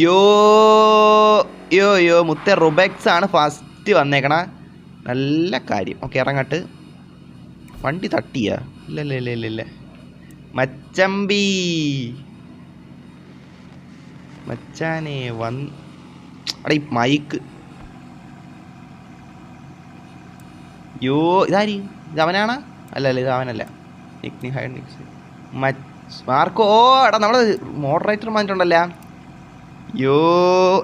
യോ യോ യോ മുത്തേ റുബെക്സ് ആണ് ഫസ്റ്റ് വന്നേക്കണ. നല്ല കാര്യം. ഓക്കെ ഇറങ്ങട്ട്. വണ്ടി തട്ടിയാ? ഇല്ല. മച്ചമ്പി മച്ചാനെ വന്ന് അവിടെ ഈ മൈക്ക്. യോ ഇതാരി? ഇതവനാണ്? അല്ല ഇത് അവനല്ല. മാർക്കോ. ഓ എടാ നമ്മൾ മോഡറേറ്റർ മാറ്റിട്ടുണ്ടല്ലോ. യോ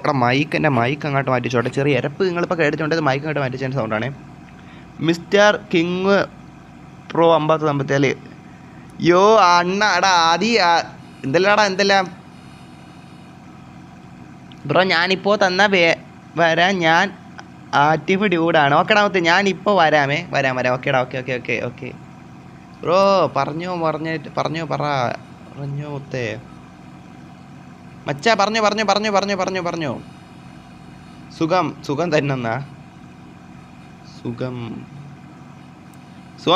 എടാ എൻ്റെ മൈക്ക് അങ്ങോട്ട് മാറ്റിച്ചോട്ടെ. ചെറിയ ഇരപ്പ് നിങ്ങളിപ്പോൾ കേട്ടിട്ടുണ്ടെങ്കിൽ മൈക്ക് അങ്ങോട്ട് മാറ്റിച്ചതിൻ്റെ സൗണ്ടാണ്. മിസ്റ്റർ കിങ് പ്രോ 50 യോ അണ്ണ എടാ എന്തെല്ലാം ബ്രോ ഞാനിപ്പോൾ തന്ന വരാൻ ഞാൻ ആക്റ്റീവ് ഡ്യൂഡാണ്. ഓക്കെടാ മുത്തേ ഞാനിപ്പോൾ വരാം. ഓക്കേടാ ഓക്കെ ബ്രോ പറഞ്ഞോ മുത്തേ. മച്ചാ പറഞ്ഞോ. സുഖം തന്നെന്നാ. സുഖം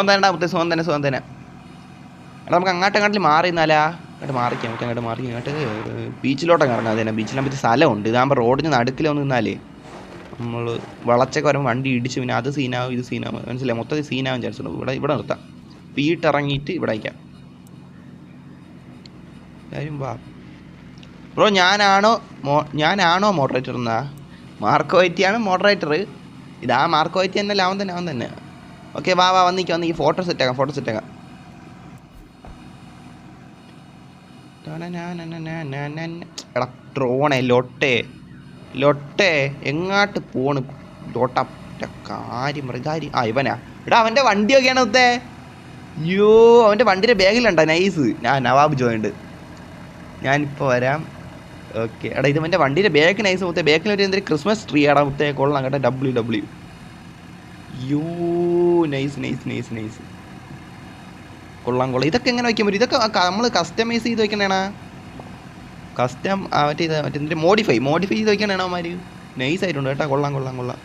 തന്നെടാ മുത്തേ. സുഖം തന്നെ. എടാ നമുക്ക് അങ്ങോട്ട് മാറി നിന്നാലാ? അങ്ങോട്ട് മാറി ബീച്ചിലോട്ടൊക്കെ ഇറങ്ങാം. അതന്നെ ബീച്ചിലാകുമ്പോൾ സ്ഥലമുണ്ട്. ഇതാകുമ്പോൾ റോഡിന് നടുക്കിലൊന്ന് നിന്നാലേ നമ്മൾ വളച്ചൊക്കെ വരുമ്പോൾ വണ്ടി ഇടിച്ച് പിന്നെ അത് സീനാവും ഇത് സീനാവും. മനസ്സിലായി? മൊത്തത്തിൽ സീനാവും ചാൻസ് ഉണ്ട്. ഇവിടെ നിർത്താം. വീട്ടിറങ്ങിയിട്ട് ഇവിടെ അയക്കാം. കാര്യം വാ ബ്രോ. ഞാനാണോ മോഡറേറ്റർ എന്നാ? മാർക്കോ വൈറ്റിയാണ് മോഡറേറ്റർ. ഇതാ മാർക്കോ വൈറ്റി തന്നെ. അവൻ തന്നെ. ഓക്കെ വാ വന്നിക്ക് ഫോട്ടോ സെറ്റാക്കാം. എടാ ട്രോണേ ലൊട്ടെ എങ്ങാട്ട് പോണ് ലോട്ട കാര്യം ഇതാരി? ഇവനാ? എടാ അവൻ്റെ വണ്ടിയൊക്കെയാണ് മുത്തേ. യോ അവൻ്റെ വണ്ടിയുടെ ബാഗിലുണ്ടോ നൈസ്. നവാബ് ജോയിൻഡ്. ഞാനിപ്പോൾ വരാം. ഓക്കെ എടാ ഇത് എൻ്റെ വണ്ടിയുടെ ബാഗ് നൈസ് മുത്തേ. ബാക്കിൽ ഒരു എന്തൊരു ക്രിസ്മസ് ട്രീ ആടാ മുത്തേ. കൊള്ളാം കേട്ടോ. WW യോ നൈസ്. കൊള്ളാം. ഇതൊക്കെ എങ്ങനെ വയ്ക്കാൻ പറ്റും? ഇതൊക്കെ നമ്മൾ കസ്റ്റമൈസ് ചെയ്ത് വയ്ക്കണേണ. മറ്റേ മോഡിഫൈ ചെയ്ത് വയ്ക്കണേണ അവന്മാർ. നൈസായിട്ടുണ്ട് കേട്ടോ. കൊള്ളാം.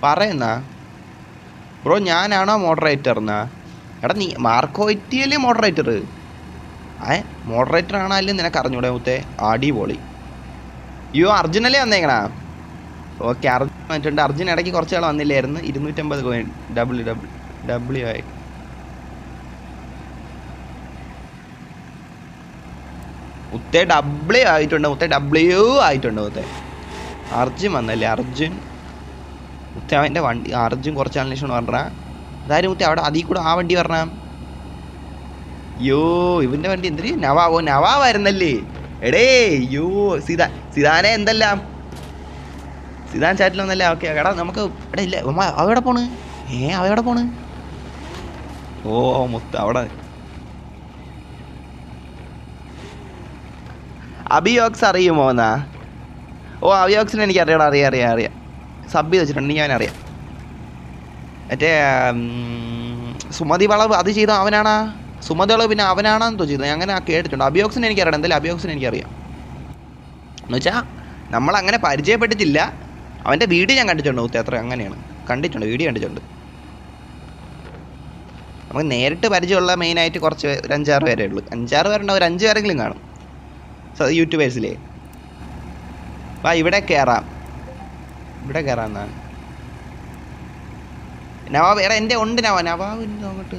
പറയുന്നാ ബ്രോ ഞാനാണോ മോഡറേറ്റർ എന്നാ? എടാ നീ മാർക്കോ വൈറ്റിയല്ലേ മോഡറേറ്റർ? മോഡറേറ്റർ ആണല്ലേ നിനക്ക് അറിഞ്ഞൂടെ മുത്തേ? അടിപൊളി. യോ അർജുനല്ലേ വന്നേക്കണ? ഓക്കെ അർജുൻ വന്നിട്ടുണ്ട്. അർജുൻ ഇടയ്ക്ക് കുറച്ച് ആൾ വന്നില്ലായിരുന്നു. 250 കോയിൻ W ആയി. മുത്തേ W ആയിട്ടുണ്ട്. മുത്തേ അർജുൻ വന്നല്ലേ? അർജുൻ മുത്തേ അവൻ്റെ വണ്ടി. അർജുൻ കുറച്ച് ആളിന് ശേഷം പറഞ്ഞാ അതായത് മുത്തേ അവിടെ അതിൽ കൂടെ ആ വണ്ടി പറഞ്ഞ. യോ ഇവൻ്റെ വണ്ടി എന്തിന്? നവാവായിരുന്നല്ലേ? എടേ യോ സിതാനെ എന്തെല്ലാം സിതാൻ ചാറ്റിലൊന്നല്ലേ? ഓക്കെ എടാ നമുക്ക് എടാ ഇല്ല അവിടെ പോണ്. ഓ മുത്ത അവിടെ അബിയോക്സ് അറിയുമോ എന്നാ? ഓ അബിയോക്സിനെ എനിക്ക് അറിയാം. സബ് ചെയ്ത് വെച്ചിട്ടുണ്ടെങ്കിൽ അവനറിയാം. മറ്റേ സുമതി വളവ് അത് ചെയ്ത അവനാണാ? സുമതി വളവ് പിന്നെ അവനാണെന്ന് ചെയ്തത്. അങ്ങനെ കേട്ടിട്ടുണ്ട്. അബിയോക്സിനെ എനിക്കറിയാം. എന്തായാലും അബിയോക്സിനെ എനിക്കറിയാം. എന്നുവെച്ചാൽ നമ്മളങ്ങനെ പരിചയപ്പെട്ടിട്ടില്ല. അവൻ്റെ വീഡിയോ ഞാൻ കണ്ടിട്ടുണ്ട് മുത്തേ. അത്ര അങ്ങനെയാണ് കണ്ടിട്ടുണ്ട്. വീഡിയോ കണ്ടിട്ടുണ്ട്. നമുക്ക് നേരിട്ട് പരിചയമുള്ള മെയിനായിട്ട് കുറച്ച് ഒരു 5-6 പേരേ ഉള്ളൂ. 5-6 പേരുണ്ടാവും. ഒരു 5 പേരെങ്കിലും കാണും യൂട്യൂബേഴ്സിലേ. ഇവിടെ കയറാം എന്നാ? നവാബ് എടാ എൻ്റെ ഉണ്ട് നവാബ് അങ്ങോട്ട്.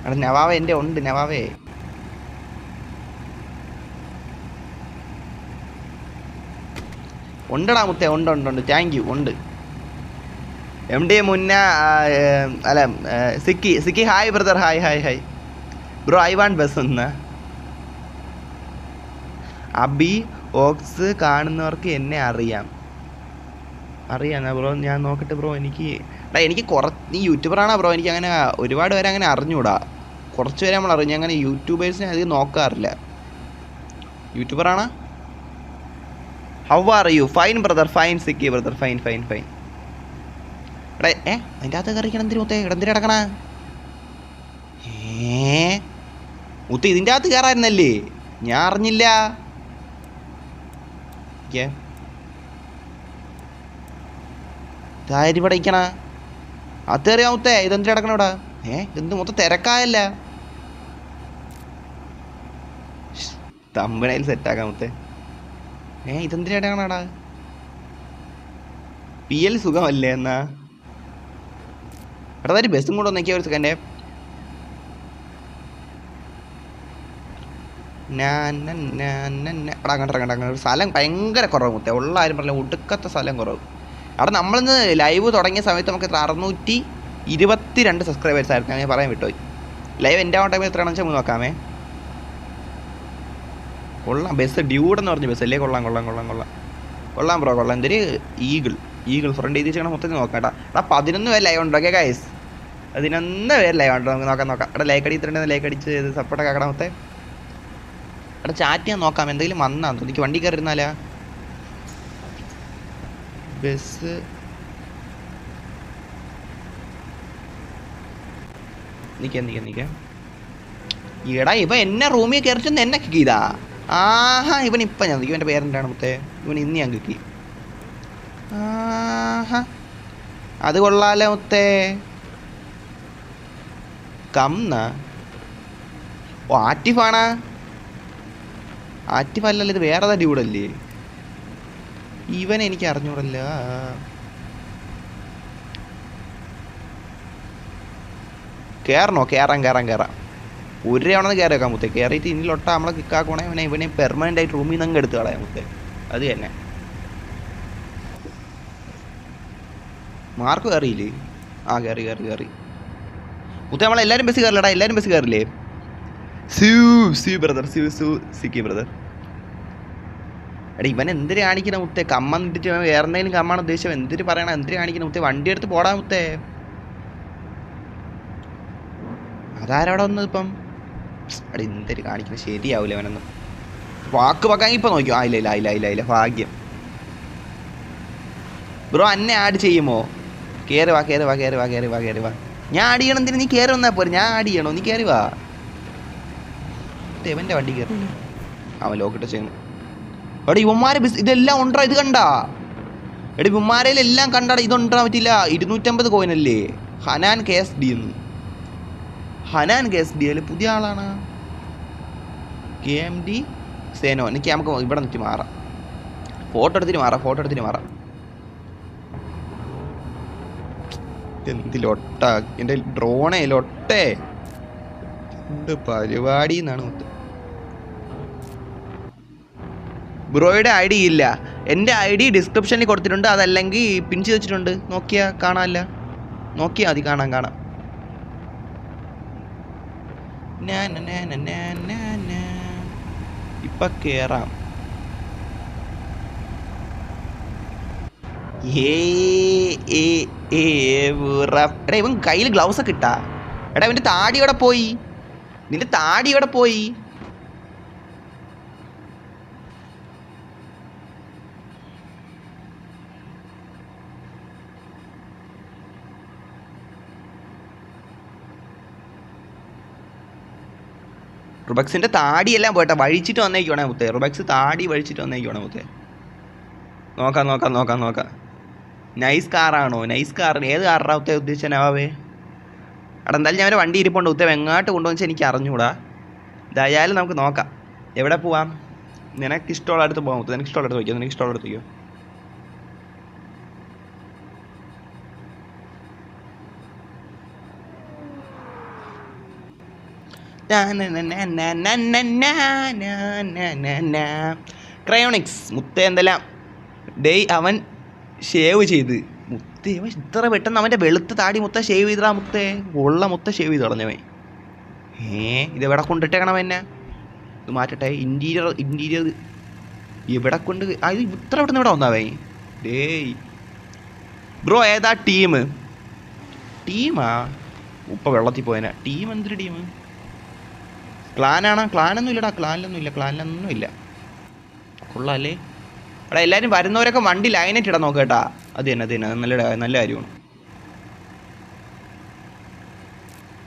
എടാ നവാബ് എൻ്റെ ഉണ്ട്. നവാബേ ഉണ്ടടാ മുത്തേ. ഉണ്ട്. Thank you. ഉണ്ട്. MD മുന്ന അല്ല Sikki hi brother. Hi bro. I want bus ഒന്ന്. അബി ഓക്സ് കാണുന്നവർക്ക് എന്നെ അറിയാം ബ്രോ. ഞാൻ നോക്കട്ടെ ബ്രോ. എനിക്ക് നീ യൂട്യൂബറാണോ ബ്രോ? എനിക്ക് അങ്ങനെ ഒരുപാട് പേരെ അങ്ങനെ അറിഞ്ഞൂടാ. കുറച്ച് പേരെ നമ്മൾ അറിഞ്ഞു. അങ്ങനെ യൂട്യൂബേഴ്സിനെ അധികം നോക്കാറില്ല. യൂട്യൂബറാണോ? How are you? Fine brother. Fine സിക്കി ബ്രദർ. ഫൈൻ. എടേ അതിൻ്റെ അകത്ത് കറിക്കണം. എന്തിനു മുത്തേ? എന്തിനാ കിടക്കണ? മുത്ത ഇതിൻ്റെ അകത്ത് കയറായിരുന്നല്ലേ? ഞാൻ അറിഞ്ഞില്ല. ഇതാരി പഠിക്കണ അതറിയാം മുത്തേ. ഇതെന്തിനാ കിടക്കണ ഇവിടെ? എന്ത് മൊത്തം തിരക്കായല്ല? തമ്പനയിൽ സെറ്റാക്കാം മുത്തേ. ഇതെന്തിനാടാ PL സുഖമല്ലേ എന്നാ? എടാ ഒരു ബസ്സും കൂടെ നോക്കിയാൽ ഒരു സെക്കൻഡേ. എടാ അങ്ങോട്ട് സ്ഥലം ഭയങ്കര കുറവ് മുത്തേ. ഉള്ള ആരും പറഞ്ഞില്ല, ഒടുക്കത്തെ സ്ഥലം കുറവ്. അവിടെ നമ്മളിന്ന് ലൈവ് തുടങ്ങിയ സമയത്ത് നമുക്ക് 622 സബ്സ്ക്രൈബേഴ്സ് ആയിരുന്നു. ഞാൻ പറയാൻ വിട്ടുപോയി. ലൈവ് എൻ്റെ ആ ടൈമിൽ എത്രയാണെന്ന് വെച്ചാൽ നോക്കാമേ. കൊള്ളാം ബസ്, ഡ്യൂഡ് എന്ന് പറഞ്ഞ ബസ് അല്ലേ? കൊള്ളാം ബ്രോ കൊള്ളാം. എന്തൊരു ഈഗിൾ ഫ്രണ്ട് ചെയ്ത് വെച്ചാൽ മൊത്തത്തിൽ നോക്കാം. എടാ 11 പേര് ലൈവ് ഉണ്ടോ? ഓക്കെ ഗൈസ്, 11 പേര് ലൈവ് ഉണ്ടോ? നമുക്ക് നോക്കാം. എടാ ലൈക്ക് അടിച്ചിട്ടുണ്ടെങ്കിൽ ലൈക്ക് അടിച്ച് സപ്പോർട്ടൊക്കെ ആക്കണം മൊത്തം. എടാ ചാറ്റ് ചെയ്യാൻ നോക്കാം. എന്തെങ്കിലും വന്നാന്ന് തോന്നി. എനിക്ക് വണ്ടി കയറിയിരുന്നാലാ ബസ്. നിൽക്കാം. എടാ ഇവൻ എന്നെ റൂമിൽ കയറിച്ചെന്ന് എന്നെ കിക്ക് ചെയ്താ. ആഹാ ഇവൻ ഇപ്പം ഞാൻ ഇവൻ്റെ പേരെന്താണ് മുത്തേ? ഇവൻ ഇന്ന് ഞാൻ കിക്കി. ആഹാ അത് കൊള്ളാലോ മുത്തേ. ആറ്റിഫാണാ? ആറ്റിഫ് അല്ലല്ലോ, ഇത് വേറെ ഏതാ ഡ്യൂഡല്ലേ? ഇവൻ എനിക്ക് അറിഞ്ഞൂടല്ല. കയറണോ? കയറാം. ഒരു തവണ കയറി വെക്കാം മുത്തേ. കയറിയിട്ട് ഇനിയിലൊട്ട നമ്മളെ കിക്കാക്കണേ ഇവനെ പെർമനൻ്റ് ആയിട്ട് റൂമിൽ നിന്ന് എടുത്ത് കളയാം മുത്തേ. അത് തന്നെ. മാർക്ക് കയറിയില്ലേ? കയറി മുത്തേ. നമ്മളെല്ലാവരും ബസ് കയറില്ലടാ. എല്ലാവരും ബസ് കയറില്ലേ? Brother brother. എടാ ഇവൻ എന്തിനു കാണിക്കണം മുത്തേ? കമ്മന്നിട്ട് വേറെ എന്തെങ്കിലും കമ്മാണ് ഉദ്ദേശം. എന്തിനു പറയണം? എന്തിനു കാണിക്കണം മുത്തേ? വണ്ടി എടുത്ത് പോടാ മുത്തേ. അതാരവിടെ വന്നത് ഇപ്പം? എടാ എന്തൊരു കാണിക്കുന്നത്? ശരിയാവൂല അവനൊന്നും. വാക്ക് വെക്കാൻ ഇപ്പം നോക്കിയോ? ഇല്ല ഭാഗ്യം. ബ്രോ എന്നെ ആഡ് ചെയ്യുമോ? കയറി വാ. ഞാൻ ആഡ് ചെയ്യണം. എന്തിനു? നീ കയറി വന്നാൽ പോരെ. ഞാൻ ആഡ് ചെയ്യണോ? നീ കയറി വാ. ഇവൻ്റെ വണ്ടി കയറി. അവൻ ലോക്കിട്ട് ചെയ്യണം. എടാ ഇവന്മാരെ ബസ് ഇതെല്ലാം ഉണ്ടോ? ഇത് കണ്ടാ? എടാ ഇവന്മാരെല്ലാം കണ്ടാടാ. ഇതുണ്ടാ പറ്റില്ല. 250 കോയിനല്ലേ? ഹനാൻ KSD അല്ലേ? പുതിയ ആളാണ്. KMD സേനോ. നമുക്ക് ഇവിടെ നിൽക്കി മാറാം. ഫോട്ടോ എടുത്തിട്ട് മാറാം. എന്തിലൊട്ട എൻ്റെ ഡ്രോണേ ലൊട്ടേ എന്ത് പരിപാടി എന്നാണ് മൊത്തം. ബ്രോയുടെ ID ഇല്ല. എൻ്റെ ID ഡിസ്ക്രിപ്ഷനിൽ കൊടുത്തിട്ടുണ്ട്. അതല്ലെങ്കിൽ പിൻ ചെയ്ത് വെച്ചിട്ടുണ്ട്. നോക്കിയാൽ കാണാമല്ല. നോക്കിയാൽ മതി. കാണാം. ഇപ്പം കയറാം. എടാ ഇവൻ കയ്യിൽ ഗ്ലൗസ് ഒക്കെ ഇട്ടാ. എടാ ഇവൻ്റെ താടി എവിടെ പോയി? നിന്റെ താടി എവിടെ പോയി? റുബക്സിൻ്റെ താടിയെല്ലാം പോട്ടെ. വഴിച്ചിട്ട് വന്നേക്കുവാണേ മുത്തേ. റുബക്സ് താടി വഴിച്ചിട്ട് വന്നേക്കുവാണേ മുത്തേ. നോക്കാം. നൈസ് കാറാണോ? നൈസ് കാറിന് ഏത് കാറാ മുത്തേ ഉദ്ദേശിച്ചനാവേ? അവിടെ എന്തായാലും ഞാൻ വണ്ടി ഇരിപ്പുണ്ട് മുത്തേ. എങ്ങോട്ട് കൊണ്ടുവന്ന് എനിക്ക് അറിഞ്ഞൂടാ. ഇതായാലും നമുക്ക് നോക്കാം. എവിടെ പോവാം? നിനക്ക് ഇഷ്ടമുള്ള അടുത്ത് പോകാം മുത്തേ. നിനക്ക് ഇഷ്ടമുള്ള അടുത്ത് വയ്ക്കോ. ക്രയോണിക്സ് മുത്തേ എന്തെല്ലാം അവൻ ഷേവ് ചെയ്ത് മുത്തേ. അവൻ ഇത്ര പെട്ടെന്ന് അവൻ്റെ വെളുത്ത താടി മുത്ത ഷേവ് ചെയ്തടാ മുത്തേ. ഉള്ള മുത്ത ഷേവ് ചെയ്ത് കളഞ്ഞവൻ. ഇതെവിടെ കൊണ്ടിട്ടേക്കണം എന്നെ? ഇത് മാറ്റട്ടെ. ഇൻറ്റീരിയർ ഇവിടെ കൊണ്ട് അത് ഇത്ര പെട്ടെന്ന് ഇവിടെ വന്നാവേ. ബ്രോ ഏതാ ടീമാ? ഉപ്പ വെള്ളത്തിൽ പോയനാ. ടീം എന്തൊരു ടീം? ക്ലാനാണോ? ക്ലാനിലൊന്നും ഇല്ല. കൊള്ളാല്ലേ? എടാ എല്ലാവരും വരുന്നവരൊക്കെ വണ്ടി ലൈനായിട്ട് ഇടാൻ നോക്കുക കേട്ടാ. അത് തന്നെ നല്ല കാര്യമാണ്.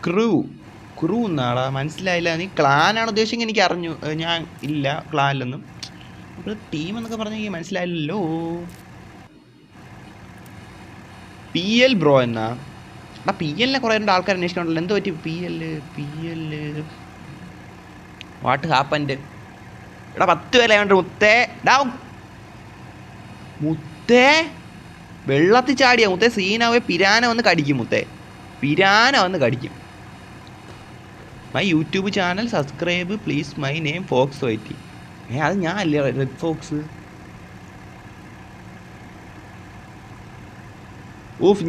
ക്രൂ എന്നാടാ? മനസ്സിലായില്ല. നീ ക്ലാനാണ് ഉദ്ദേശിച്ചെങ്കിൽ എനിക്ക് അറിഞ്ഞു. ഞാൻ ഇല്ല ക്ലാനിലൊന്നും. ടീം എന്നൊക്കെ പറഞ്ഞെങ്കിൽ മനസ്സിലായില്ലല്ലോ. PL ബ്രോ എന്നാ? എടാ PLനെ കുറേ ആൾക്കാർ അന്വേഷിക്കണമല്ലോ. എന്തോ പറ്റി? PL what happened? എടാ 10 വിലയുണ്ട് മുത്തേ. ഡാ മുത്തേ വെള്ളത്തിൽ ചാടിയാ മുത്തേ. സീനാവേ പിരാന വന്ന് കടിക്കും മുത്തേ. പിരാന വന്ന് കടിക്കും. My YouTube channel subscribe please. My name Fox Whitey. അത് ഞാൻ അല്ലേ റെഡ് ഫോക്സ്. ഓഫ്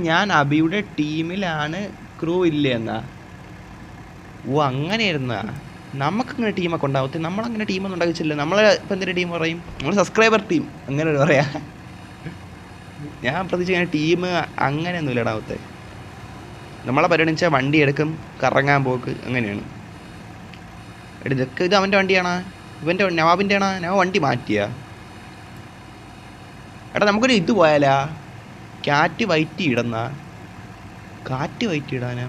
ഞാൻ അബിയുടെ ടീമിലാണ്. ക്രൂ ഇല്ലേ എന്നാ? ഓ അങ്ങനെയായിരുന്നാ. നമുക്കങ്ങനെ ടീമൊക്കെ ഉണ്ടാവത്തെ. നമ്മളങ്ങനെ ടീമൊന്നും ഉണ്ടാക്കിച്ചില്ല. നമ്മൾ ഇപ്പം എന്തിൻ്റെ ടീം പറയും? നമ്മൾ സബ്സ്ക്രൈബർ ടീം അങ്ങനെ പറയാ. ഞാൻ പ്രത്യേകിച്ച് ടീം അങ്ങനെയൊന്നുമില്ല ഇടാവത്തെ. നമ്മളെ പരിഗണിച്ചാൽ വണ്ടി എടുക്കും, കറങ്ങാൻ പോക്ക്, അങ്ങനെയാണ്. ഇതൊക്കെ ഇത് അവൻ്റെ വണ്ടിയാണോ? ഇവൻ്റെ നവാബിൻ്റെ ആണോ? നവാബ് വണ്ടി മാറ്റിയാ? എടാ നമുക്കൊരു ഇത് പോയാലാ? കാറ്റ് വൈറ്റി ഇടുന്ന. കാറ്റ് വൈറ്റി ഇടാനാ?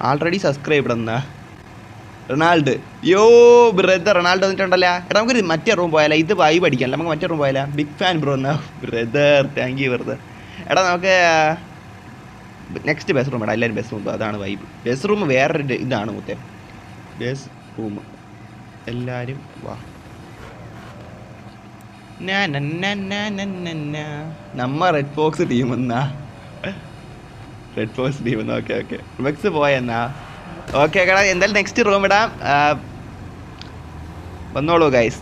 ആൾറെഡി സബ്സ്ക്രൈബ് ഇടുന്ന റൊണാൾഡ്. യോ ബ്രദർ റൊണാൾഡോ വന്നിട്ടുണ്ടല്ലോ. എടാ നമുക്കൊരു മറ്റേ റൂം പോയാലോ? ഇത് വൈബ് അടിക്കാനല്ല, നമുക്ക് മറ്റേ റൂം പോയാലോ? ബിഗ് ഫാൻ ബ്രോ എന്നാ ബ്രദർ. Thank you brother. എടാ നമുക്ക് നെക്സ്റ്റ് ബസ് റൂം. എടാ എല്ലാവരും ബസ് റൂം. അതാണ് വൈബ്. ബസ് റൂം വേറൊരു ഇതാണ് മുത്തേ. ബസ് റൂം എല്ലാവരും വാ. നമ്മ റെഡ് ഫോക്സ് ടീം എന്നാ. റെഡ് ഫോക്സ് ടീം എന്നാ. ഓക്കെ ഓക്കെ റിമെക്സ് പോയെന്നാ. ഓക്കെ എടാ എന്തായാലും നെക്സ്റ്റ് റൂം ഇടാം. വന്നോളൂ ഗൈസ്.